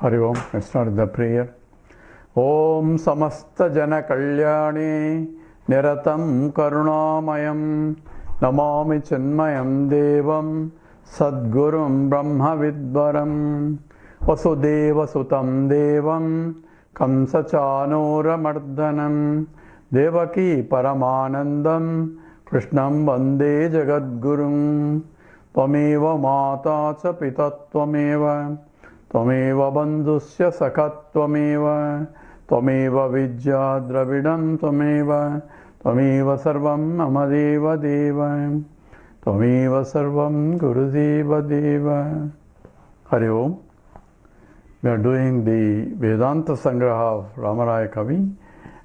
Hari Om. Let's start the prayer. Om Samasta Jana Kalyani Niratam Karunamayam Namami Chinmayam Devam Sadgurum Brahma Vidvaram Vasudeva Sutam Devam Kamsachanura Mardhanam Devaki Paramanandam Krishnam Vande Jagadgurum Tvameva Mata Cha Pita Tvameva Tvameva Bandhusya Sakha Tvameva Tvameva Vidya Dravidam Tvameva Tvameva Sarvam Amadeva Deva Tvameva Sarvam Gurudeva Deva. Hari Om. We are doing the Vedanta Sangraha of Ramaraya Kavi,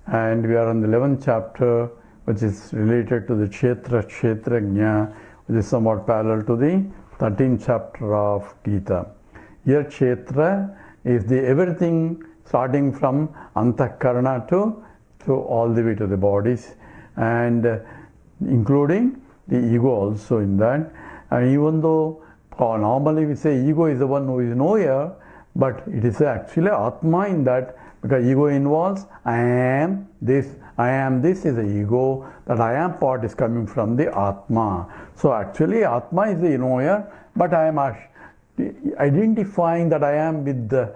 and we are on the 11th chapter, which is related to the Kshetrajna, which is somewhat parallel to the 13th chapter of Gita. Here Kshetra is the everything starting from Antakarana to all the way to the bodies, and including the ego also in that. And even though normally we say ego is the one who is knower, but it is actually Atma in that, because ego involves I am this is the ego. That I am part is coming from the Atma. So actually Atma is the knower, but I am identifying that I am with the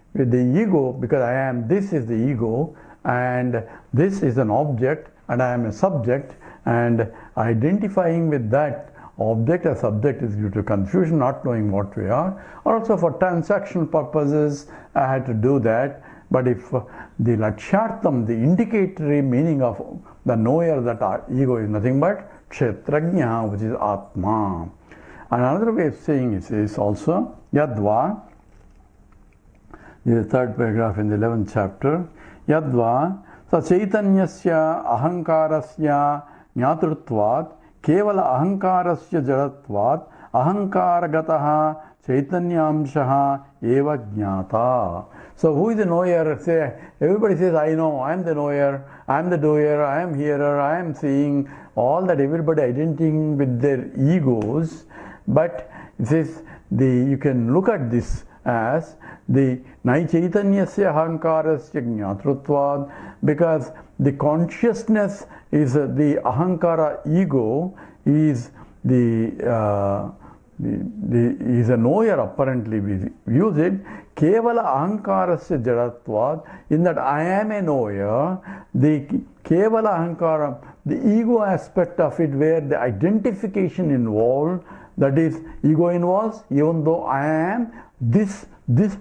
ego, because I am, this is the ego, and this is an object, and I am a subject, and identifying with that object as subject is due to confusion, not knowing what we are. Also for transaction purposes I had to do that. But if the Lakshartham, the indicatory meaning of the knower, that our ego is nothing but Kshetrajna, which is Atma. Another way of saying it is also Yadva. This is the third paragraph in the 11th chapter. Yadva sa chaitanyasya ahankarasya jnatrutvat kevala ahankarasya jadatvat ahankaragataha chaitanyamshaha eva jnata. So who is the knower? Say, everybody says, I know, I am the knower, I am the doer, I am hearer, I am seeing, all that everybody identifying with their egos. But it says, you can look at this as the Nai Chaitanyasya Ahankarasya Jnatrutvad, because the consciousness is the Ahankara ego, is is a knower apparently, we use it. Kevala Ahankarasya Jadatvad, in that I am a knower, the Kevala Ahankara, the ego aspect of it, where the identification involved, that is, ego involves, even though I am, this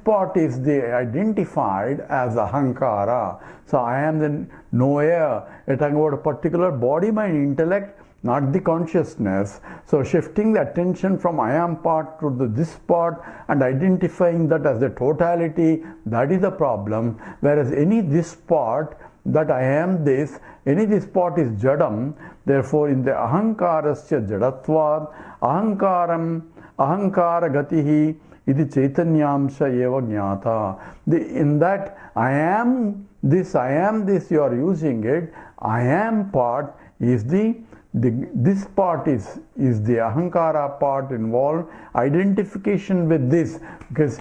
part is the identified as Ahankara. So I am the knower. We're talking about a particular body, mind, intellect, not the consciousness. So shifting the attention from I am part to this part and identifying that as the totality, that is the problem. Whereas any this part, that I am this, any this part is jadam. Therefore in the ahankarasya jadatvad, ahankaram, ahankara gatihi, iti chaitanyamsha eva jnata. In that I am this, you are using it. I am part is this part is the ahankara part involved, identification with this, because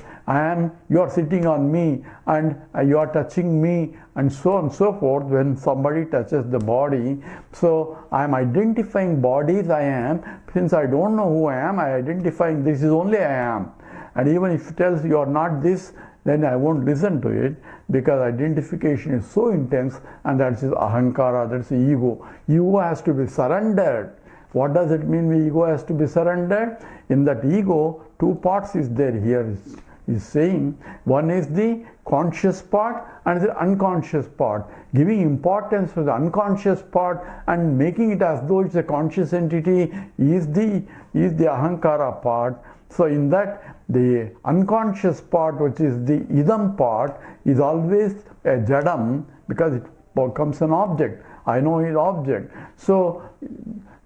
you are sitting on me and you are touching me, and so on and so forth. When somebody touches the body, so I am identifying bodies I am. Since I don't know who I am, I am identifying this is only I am. And even if it tells you are not this, then I won't listen to it, because identification is so intense, and that is ahankara, that's the ego. Ego has to be surrendered. What does it mean the ego has to be surrendered? In that ego, two parts is there here, is saying. One is the conscious part and the unconscious part. Giving importance to the unconscious part and making it as though it's a conscious entity is the ahankara part. So in that, the unconscious part, which is the idam part, is always a jadam, because it becomes an object. I know is object. So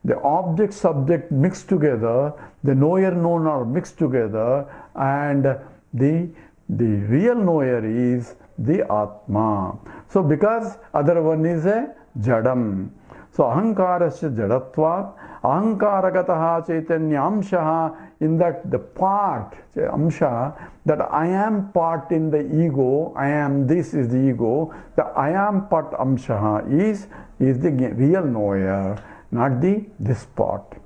the object subject mixed together, the knower known are mixed together, and the real knower is the Atma. So because other one is a jadam. So ahankarasya jadatvat, ahankaragataha chaitanyamshaha in that the part, amsha, that I am part in the ego, I am, this is the ego, the I am part amsha is the real knower, not this part.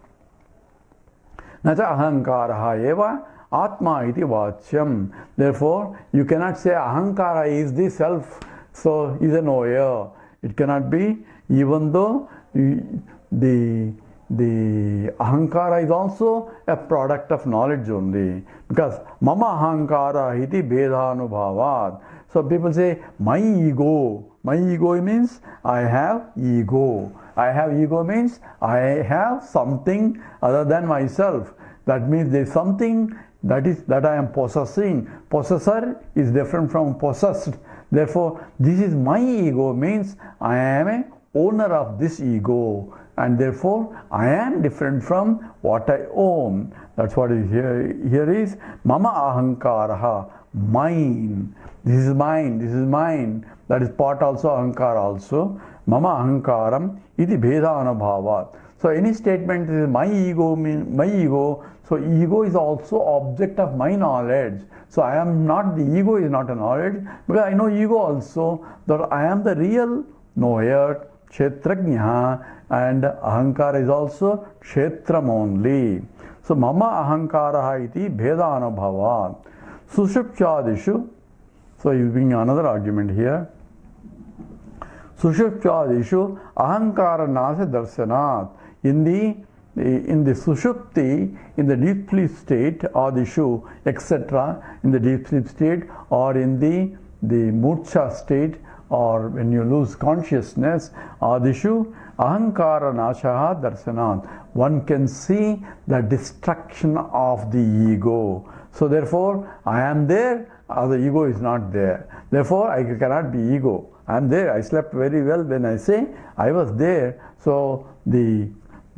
Nacha ahankaraha eva atma iti vachyam. Therefore, you cannot say ahankara is the self, so is a knower. It cannot be, even though the ahankara is also a product of knowledge only, because mama ahankara iti bhedanubhavad. So people say my ego means I have ego. I have ego means I have something other than myself. That means there is something that I am possessing. Possessor is different from possessed. Therefore, this is my ego means I am a owner of this ego, and therefore I am different from what I own. That's what is here is mama ahankaraha, mine. This is mine, this is mine. That is part also, ahankara also. Mama ahankaram iti bhedanubhavat. So any statement is my ego means my ego. So ego is also object of my knowledge. So I am not, the ego is not a knowledge, because I know ego also, that I am the real knower, kshetrajna, and ahankara is also kshetram only. So mama ahankaraha iti bhedanubhavat. Sushupchadishu. So you bring another argument here. Sushupchadishu ahankara nasa darsanat. In the sushupti, in the deep sleep state, adishu, etc., in the deep sleep state, or in the murcha state, or when you lose consciousness, adishu, ahankara nashaha darsanat. One can see the destruction of the ego. So therefore, I am there, or the ego is not there. Therefore, I cannot be ego. I am there. I slept very well when I say I was there. So the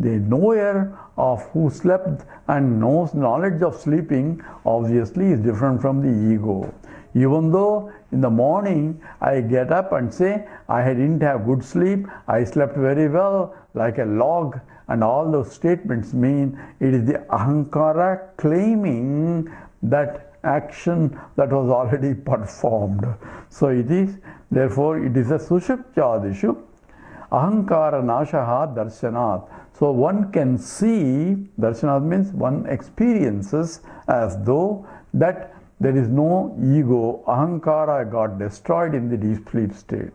knower of who slept and knows knowledge of sleeping obviously is different from the ego. Even though in the morning I get up and say I didn't have good sleep, I slept very well like a log, and all those statements mean it is the ahankara claiming that action that was already performed. So it is, therefore it is a sushupchadishu ahankara nashaha darshanat. So one can see, darshanat means one experiences as though that there is no ego, ahankara got destroyed in the deep sleep state.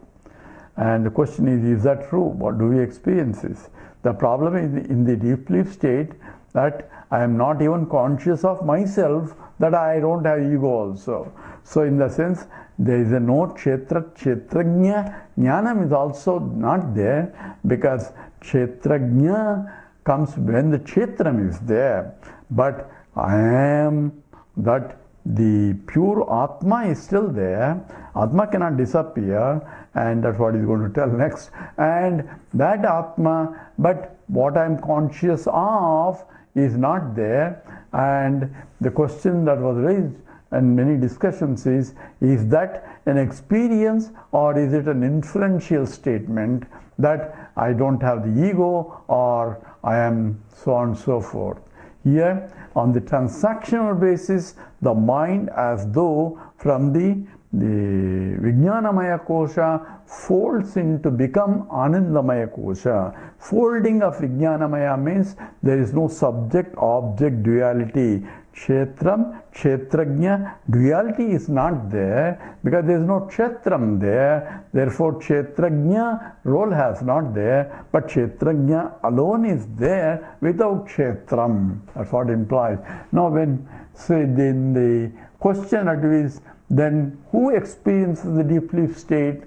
And the question is that true? What do we experience this? The problem is in the deep sleep state that I am not even conscious of myself, that I don't have ego also. So in the sense, there is a no kshetrajna, jnanam is also not there, because kshetrajna comes when the kshetram is there. But I am that the pure Atma is still there. Atma cannot disappear, and that's what he's going to tell next. And that Atma, but what I'm conscious of is not there. And the question that was raised and many discussions is that an experience or is it an inferential statement that I don't have the ego or I am so on and so forth. Here, on the transactional basis, the mind as though from the Vijnanamaya Kosha folds into become Anandamaya Kosha. Folding of Vijnanamaya means there is no subject-object duality. Kshetram, Kshetrajna, duality is not there because there is no Kshetram there. Therefore, Kshetrajna role has not there, but Kshetrajna alone is there without Kshetram. That's what it implies. Now, when say in the question that is, then who experiences the deep sleep state?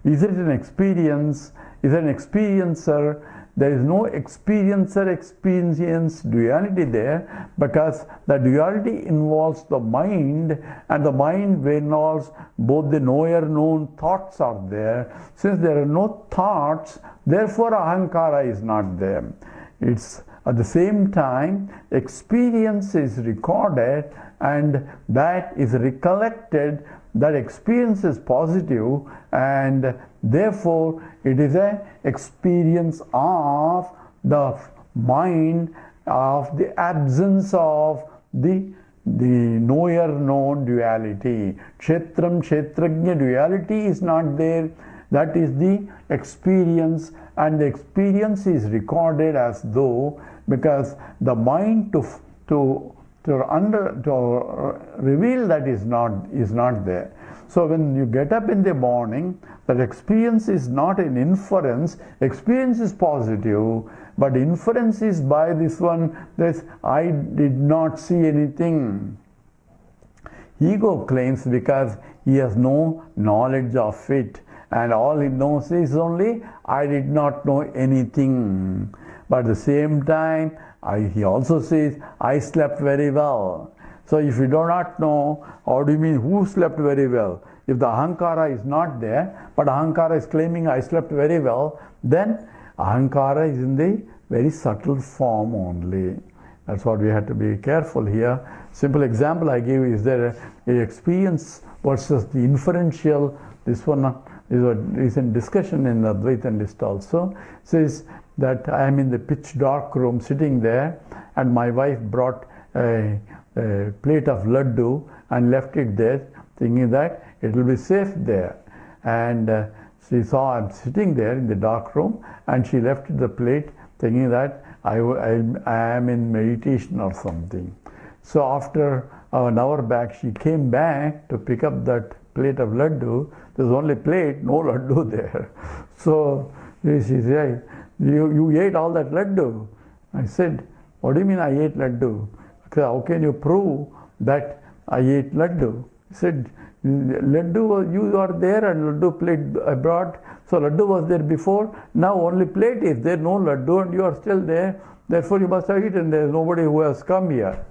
Is it an experience? Is it an experiencer? There is no experience duality there, because the duality involves the mind, and the mind involves both the knower known thoughts are there. Since there are no thoughts, therefore ahankara is not there. It's at the same time experience is recorded and that is recollected. That experience is positive, and therefore it is an experience of the mind, of the absence of the knower-known duality. Kshetram, Kshetrajna duality is not there. That is the experience, and the experience is recorded as though, because the mind to reveal that is not there. So when you get up in the morning, that experience is not an inference. Experience is positive, but inference is by this one, this I did not see anything. Ego claims because he has no knowledge of it, and all he knows is only I did not know anything. But at the same time, he also says I slept very well. So if you do not know, how do you mean who slept very well? If the ahankara is not there, but ahankara is claiming I slept very well, then ahankara is in the very subtle form only. That's what we have to be careful here. Simple example I give is there a experience versus the inferential. This one is a recent discussion in the Advaita list also. Says that I am in the pitch dark room sitting there, and my wife brought a plate of laddu and left it there, thinking that it will be safe there. And she saw I'm sitting there in the dark room, and she left the plate thinking that I am in meditation or something. So after an hour back, she came back to pick up that plate of laddu. There's only plate, no laddu there. So she said, you ate all that laddu? I said, what do you mean I ate laddu? How can you prove that I ate laddu? He said, laddu, you are there and laddu plate I brought. So laddu was there before, now only plate is there, no laddu, and you are still there. Therefore you must have eaten. There is nobody who has come here.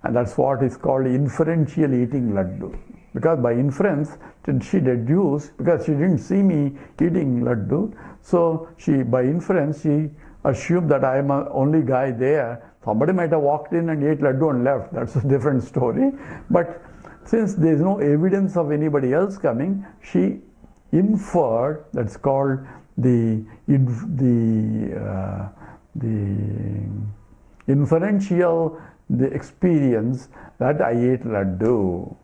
And that's what is called inferential eating laddu. Because by inference, she deduced, because she didn't see me eating laddu, so by inference, she assumed that I am the only guy there. Somebody might have walked in and ate laddu and left. That's a different story. But since there is no evidence of anybody else coming, she inferred, that's called the inferential experience that I ate laddu.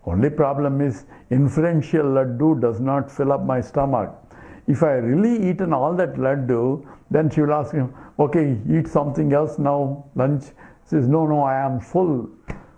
Only problem is inferential laddu does not fill up my stomach. If I really eaten all that laddu, then she will ask him, okay, eat something else now, lunch. He says, no, I am full.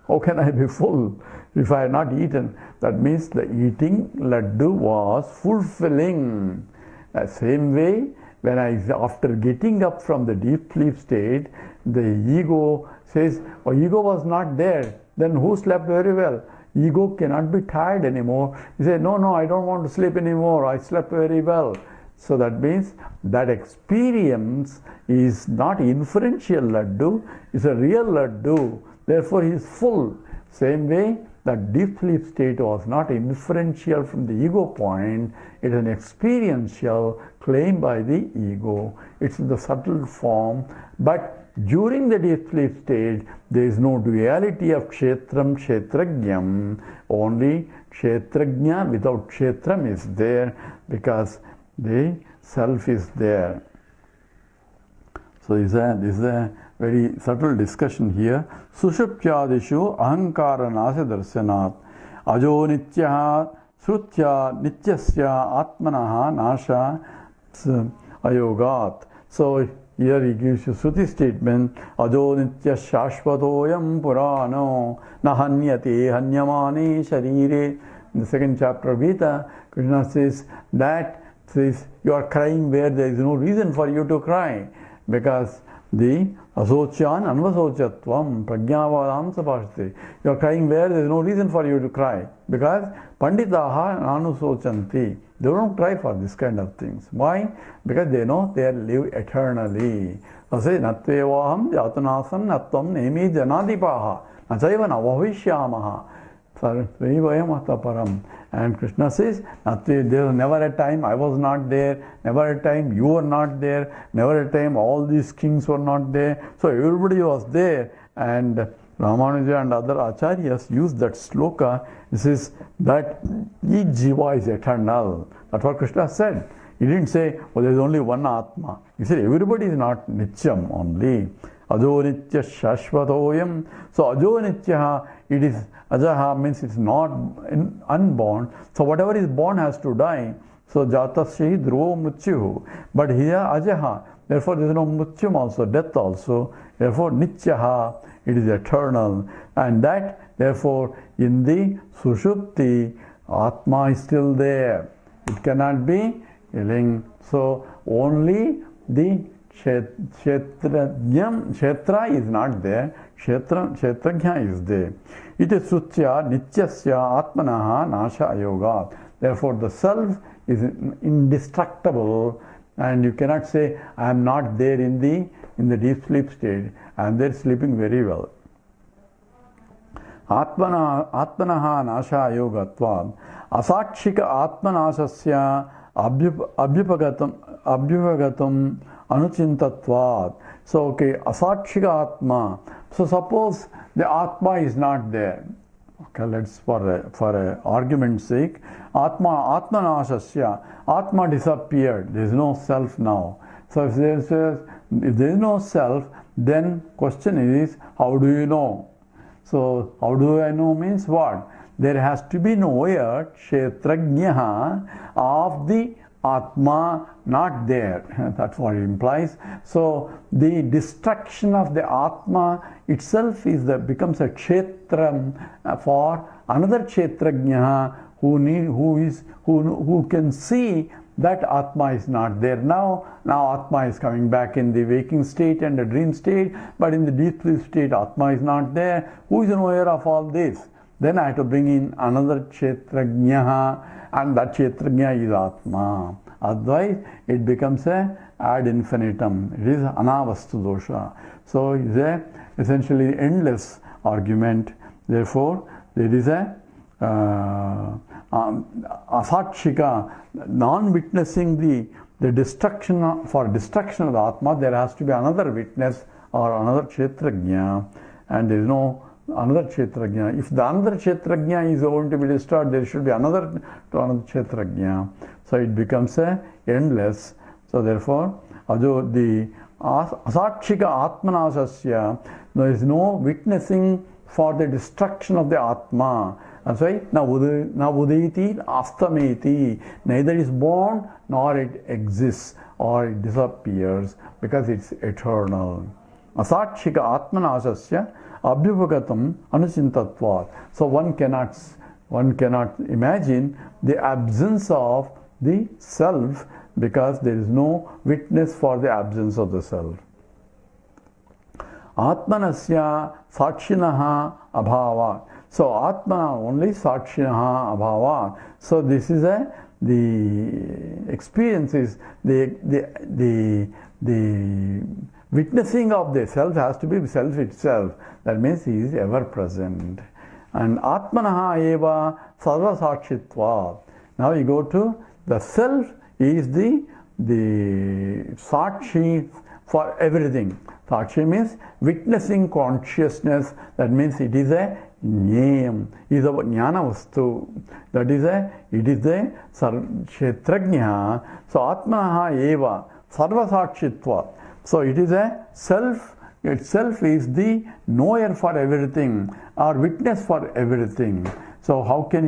How can I be full if I have not eaten? That means the eating laddu was fulfilling. The same way, when after getting up from the deep sleep state, the ego says, oh, ego was not there. Then who slept very well? Ego cannot be tired anymore. He said, no, I don't want to sleep anymore. I slept very well. So that means that experience is not inferential laddu, it's a real laddu. Therefore he is full. Same way, that deep sleep state was not inferential from the ego point. It is an experiential claim by the ego. It's in the subtle form. But during the deep sleep state, there is no duality of kshetram, kshetrajnam. Only kshetrajna without kshetram is there, because the self is there. So this is a very subtle discussion here. Sushuptyadishu ahankara nasa darsanat ajo nityaha srutya nityasya atmanaha nasha ayogat. So here he gives you Shruti statement, ajo nitya shashvatoyam purano nahanyate hanyamane sharire. In the second chapter of Gita, Krishna says that you are crying where there is no reason for you to cry, because the asocyan anvasochatvam prajnavadam sapashte. You are crying where there is no reason for you to cry, because panditaha nanusochanti. They don't cry for this kind of things. Why? Because they know they live eternally. So say, natvevaham jatanasam natvam nemi janadipaha nachaiva navavishyamaha sarvayam. And Krishna says, there was never a time I was not there, never a time you were not there, never a time all these kings were not there. So everybody was there. And Ramanuja and other acharyas use that sloka. This is that each jiva is eternal. That's what Krishna said. He didn't say, well, there is only one Atma. He said, everybody is not nityam only. Ajo nitya shashvatoyam. So ajo nitya, it is ajaha means it's not unborn. So whatever is born has to die. So jatasya dhruvo mrityu. But here ajaha, therefore there is no mrityum also, death also. Therefore nityaha, it is eternal. And that, therefore, in the sushupti, Atma is still there. It cannot be killing. So only the Kshetra is not there. Kshetrajna is there. It is Sutya Nityasya Atmanaha Nasha Yoga. Therefore the self is indestructible, and you cannot say, I am not there in the deep sleep state. I am there sleeping very well. Atmanaha Nasha Yogatvad Asakshika Atmanasasya Abhyupagatam Anuchintatvad. So, okay, Asakshika Atma. So, suppose the Atma is not there. Okay, let's for a argument's sake, Atmanasasya, Atma disappeared. There is no self now. So, if there is no self, then question is, how do you know? So, how do I know means what? There has to be knower, Kshetrajna, of the Atma not there. That's what it implies. So, the destruction of the Atma itself becomes a Kshetram for another Kshetrajna who can see that Atma is not there now. Now Atma is coming back in the waking state and the dream state, but in the deep sleep state Atma is not there. Who is aware of all this? Then I have to bring in another Kshetrajna, and that Kshetrajna is Atma. Otherwise it becomes a ad infinitum. It is anavastu dosha. So it is essentially endless argument. Therefore there is a asakshika, non-witnessing the destruction, for destruction of the Atma, there has to be another witness or another Kshetrajna, and there is no another Kshetrajna. If the another Kshetrajna is going to be destroyed, there should be another Kshetrajna. So it becomes a endless. So therefore, the asakshika atmanasasya, there is no witnessing for the destruction of the Atma. That's why na udayati astameti, neither is born nor it exists or it disappears, because it's eternal. Asakshika atmanasasya abhyupagatam anuchintatvat. So one cannot imagine the absence of the self, because there is no witness for the absence of the self. Atmanasya sakshinaha abhava. So Atma only sakshinaha abhava. So this is the experience is the witnessing of the self has to be self itself. That means he is ever present. And Atmanaha eva sarva sakshitva. Now you go to the self is the sakshi for everything. Sakshi means witnessing consciousness. That means it is a Jnayam, is a Jnana Vastu. That is it is a Kshetrajna. So Atmanaha eva sarva sakshitva. So it is a self, itself is the knower for everything or witness for everything. So how can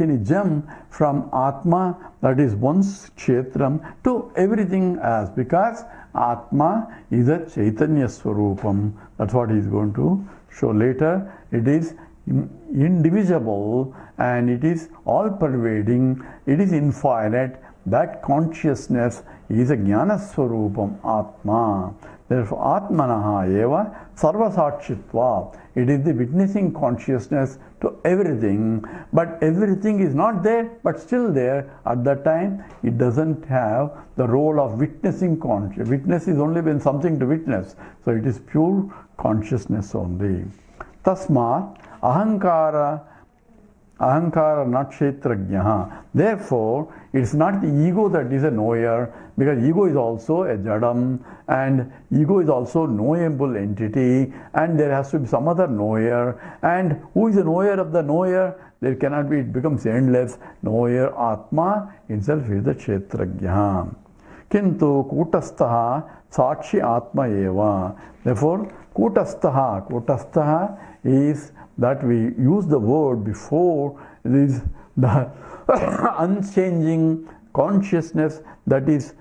he jump from Atma, that is one's Kshetram, to everything else? Because Atma is a Chaitanya Swarupam. That's what he is going to show later. It is indivisible and it is all pervading, it is infinite. That consciousness is a Jnana Swarupam, Atma. Therefore, Atmanaha eva sarva sakshitva. It is the witnessing consciousness to everything, but everything is not there, but still there. At that time, it doesn't have the role of witnessing consciousness. Witness is only when something to witness. So it is pure consciousness only. Tasmat ahankara not kshetrajna. Therefore, it's not the ego that is a knower, because ego is also a jadam, and ego is also knowable entity, and there has to be some other knower. And who is the knower of the knower? There cannot be, it becomes endless. Knower Atma himself is the kshetrajna. Kintu Kutasthaha Sakshi Atma Eva. Therefore, Kutasthaha is that we use the word before this the unchanging consciousness that is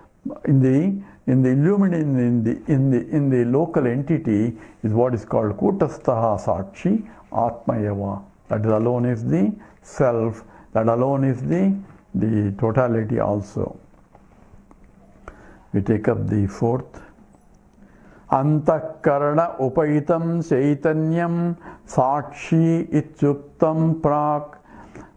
in the illuminating in the local entity is what is called Kutasthaha Sakshi Atma Eva. That alone is the self. That alone is the totality also. We take up the fourth. Antakarana upaitam chaitanyam sakshi ityuktam prak.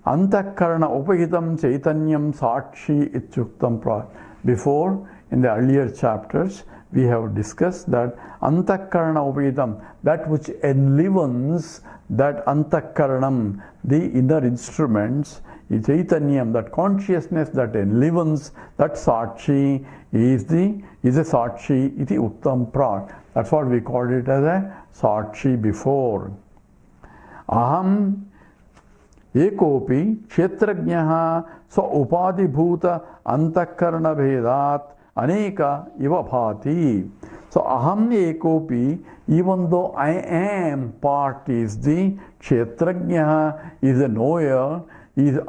Antakarana upahitam chaitanyam sakshi ityuktam prak. Before, in the earlier chapters, we have discussed that antakarana upahitam, that which enlivens, that antakaranam, the inner instruments, chaitanyam, that consciousness that enlivens, that sakshi is a sakshi, iti uttam prak. That's what we called it as a sakshi before. Aham ekopi kshetrajnaha so upadibhuta antakarana bhedat aneka iva bhati. So aham ekopi, even though I am part is the kshetrajnaha is a knower,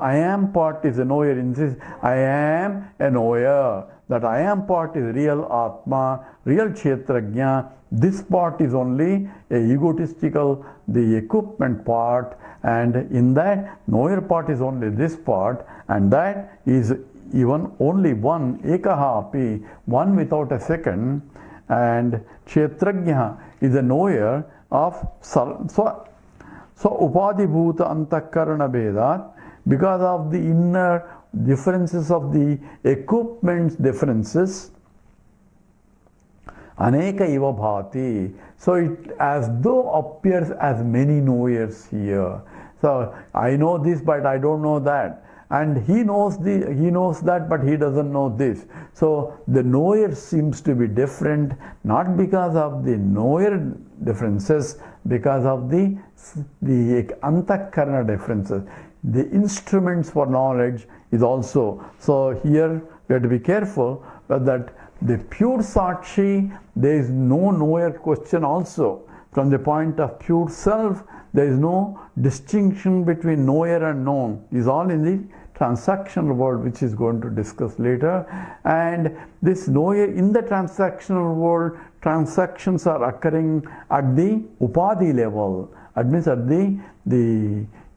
I am part is a knower in this, I am a knower. That I am part is real Atma, real Kshetrajna. This part is only a egotistical, the equipment part, and in that knower part is only this part, and that is even only one, ekaha api, one without a second, and Kshetrajna is a knower of so upadibhuta antakarana bhedat, because of the inner differences of the equipment's differences, aneka iva bhati. So it as though appears as many knowers here. So I know this, but I don't know that. And he knows that, but he doesn't know this. So the knower seems to be different, not because of the knower differences, because of the antakarana differences. The instruments for knowledge is also. So here we have to be careful that the pure Sakshi, there is no knower question also. From the point of pure self, there is no distinction between knower and known. It is all in the transactional world, which is going to discuss later. And this knower in the transactional world, transactions are occurring at the upadhi level. That means at the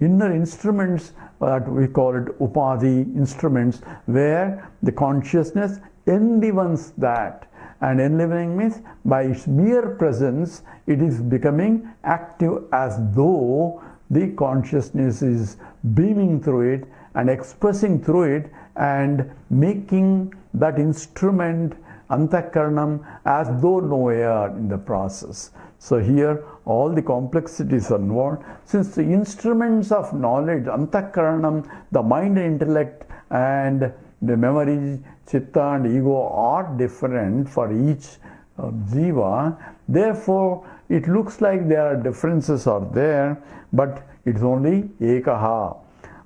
inner instruments, that we call it upadhi instruments, where the consciousness enlivens that. And enlivening means by its mere presence, it is becoming active as though the consciousness is beaming through it and expressing through it and making that instrument antakaranam as though knower in the process. So here all the complexities are involved. Since the instruments of knowledge, antakaranam, the mind and intellect and the memory, chitta and ego are different for each jiva. Therefore, it looks like there are differences are there, but it's only ekaha.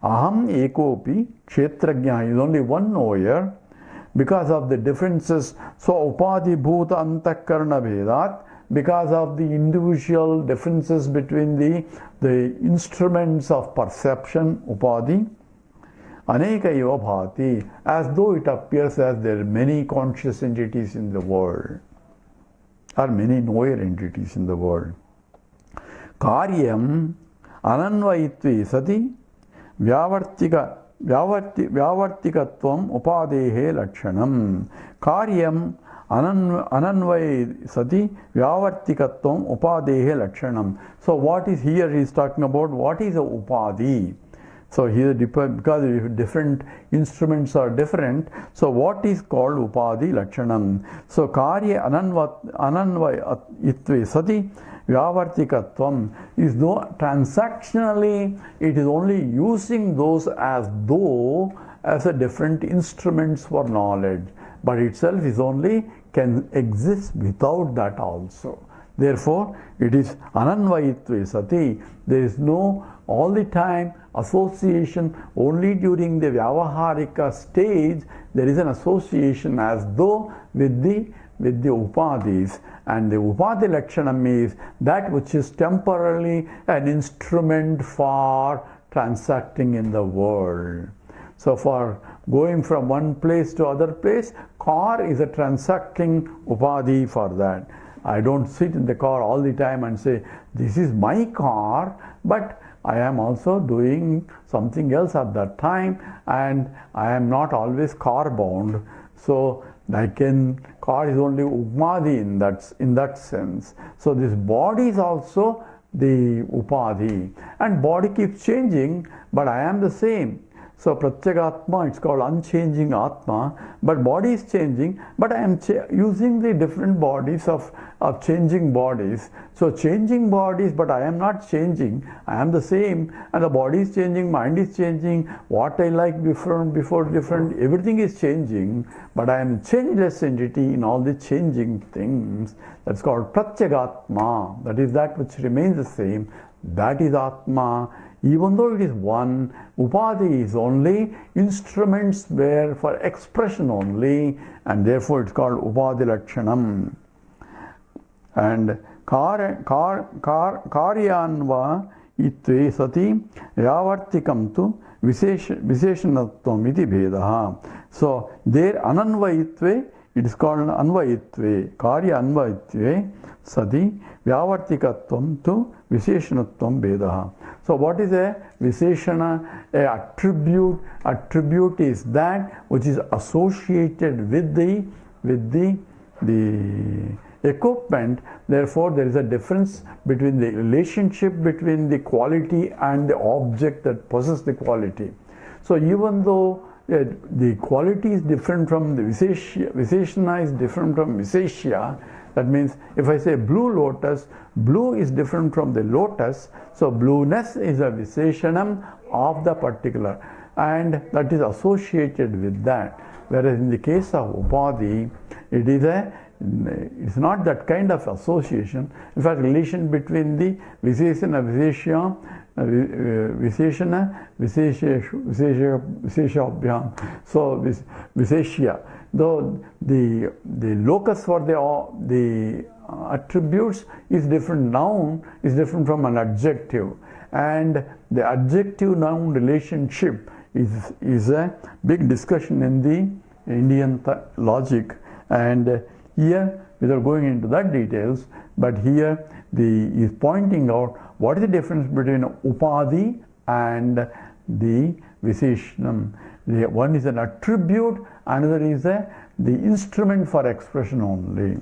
Aham ekopi kshetrajna is only one knower because of the differences. So upadhi bhuta antakarana bhedat, because of the individual differences between the instruments of perception, upadhi, aneka iva bhati, as though it appears as there are many conscious entities in the world, or many knower entities in the world. Karyam ananvayitvi sati vyavartikatvam upadehe lakshanam. Karyam ananvay sati vyavartikatvam upadehe lakshanam. So what is here he is talking about, what is a upadhi? So here, because different instruments are different, so what is called upadhi lakshanam? So karya ananvayitve sati vyavartikatvam is though transactionally it is only using those as though as a different instruments for knowledge, but itself is only can exist without that also. Therefore, it is ananvayitve sati. There is no all the time association. Only during the Vyavaharika stage there is an association as though with the upadhis, and the upadhi lakshanam is that which is temporarily an instrument for transacting in the world. So for going from one place to other place, car is a transacting upadhi for that. I don't sit in the car all the time and say, this is my car, but I am also doing something else at that time, and I am not always car bound. So car is only upadhi in that sense. So this body is also the upadhi, and body keeps changing, but I am the same. So Pratyagatma, it's called unchanging Atma, but body is changing, but I am using the different bodies of changing bodies. So changing bodies, but I am not changing, I am the same, and the body is changing, mind is changing, what I like before different, everything is changing, but I am a changeless entity in all the changing things. That's called Pratyagatma, that is that which remains the same, that is Atma. Even though it is one, upadhi is only instruments where for expression only, and therefore it's called upadhi lakshanam. And karyanva itve sati yavartikam tu visheshanatvam iti bhedaha. So there ananvayitve, it is called anvayitve, karya anvayitve sati vyavartikatvam tu visheshanatvam bhedaha. So what is a visheshana? A attribute. Attribute is that which is associated with the equipment. Therefore there is a difference between the relationship between the quality and the object that possesses the quality. So even though the quality is different from the visheshana is different from visheshya, that means if I say blue lotus, blue is different from the lotus, so blueness is a visheshanam of the particular, and that is associated with that. Whereas in the case of upadhi, it's not that kind of association. In fact, relation between the visheshana, visheshya, visheshana, visheshabhyam. So visheshya, though the locus for the attributes is different, noun is different from an adjective, and the adjective noun relationship is a big discussion in the Indian logic, and here without going into that details, but here is pointing out what is the difference between upadhi and the visheshanam. One is an attribute, another is the instrument for expression only.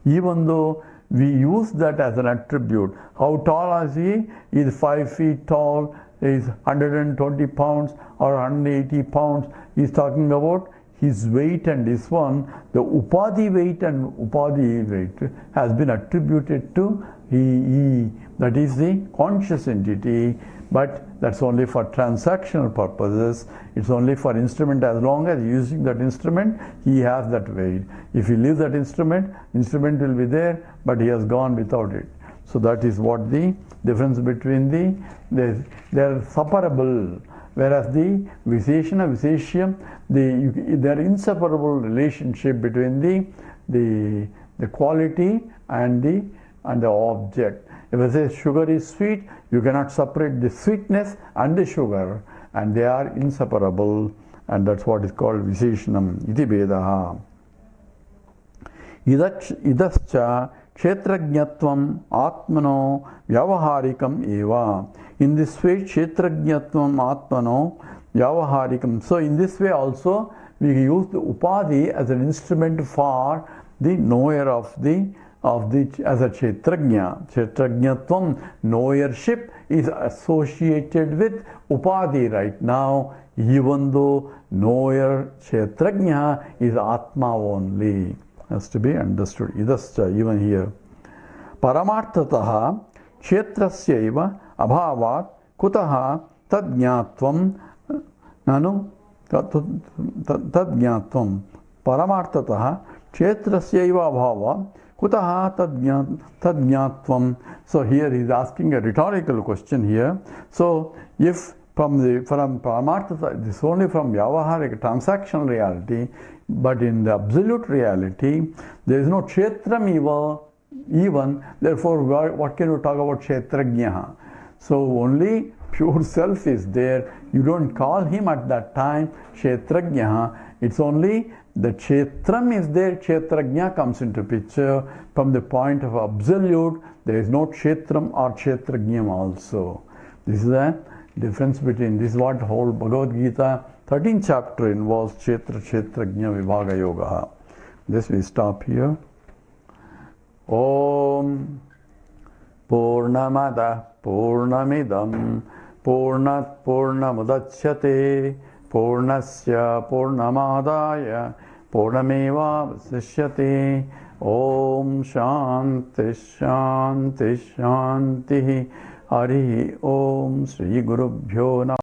Even though we use that as an attribute, how tall is he? He is 5 feet tall, he is 120 pounds or 180 pounds. He is talking about his weight, and this one, the upadhi weight and upadhi weight has been attributed to he, that is the conscious entity, but that's only for transactional purposes. It's only for instrument. As long as using that instrument, he has that weight. If he leaves that instrument will be there, but he has gone without it. So that is what the difference between they are separable. Whereas the visheshana, visheshyam, there are inseparable relationship between the quality and the object. If I say sugar is sweet, you cannot separate the sweetness and the sugar, and they are inseparable, and that's what is called visheshanam iti bedaha. Idascha kshetrajñatvam atmano vyavaharikam eva. In this way, kshetrajñatvam atmano vyavaharikam. So in this way also, we use the upadhi as an instrument for the knower as a kshetrajña. Kshetrajñatvam, knowership, is associated with upadhi right now, even though knower kshetrajña is atma only. Has to be understood. Idascha, even here. Paramarthataha kshetrasyaiva abhavat kutaha tadjnatvam nanu tadjnatvam. Paramarthataha kshetrasyaiva abhavat Kutaha tadjnatvam. So here he is asking a rhetorical question here. So if from Paramartha, this is only from Vyavaharik, transactional reality, but in the absolute reality, there is no Kshetram even, therefore what can you talk about Kshetrajnaha? So only pure self is there. You don't call him at that time Kshetrajnaha. It's only the Kshetram is there, Kshetrajna comes into picture. From the point of absolute, there is no Kshetram or Kshetrajnam also. This is the difference between, this is what whole Bhagavad Gita 13th chapter involves, Kshetra Kshetrajna Vibhaga Yoga. This we stop here. Om Purnamada Purnamidam Purnat Purnamudachyate Purnasya Purnamadaya Purnameva Vasishyate. Om Shanti Shanti Shanti. Hari Om Sri Gurubhyo Namah.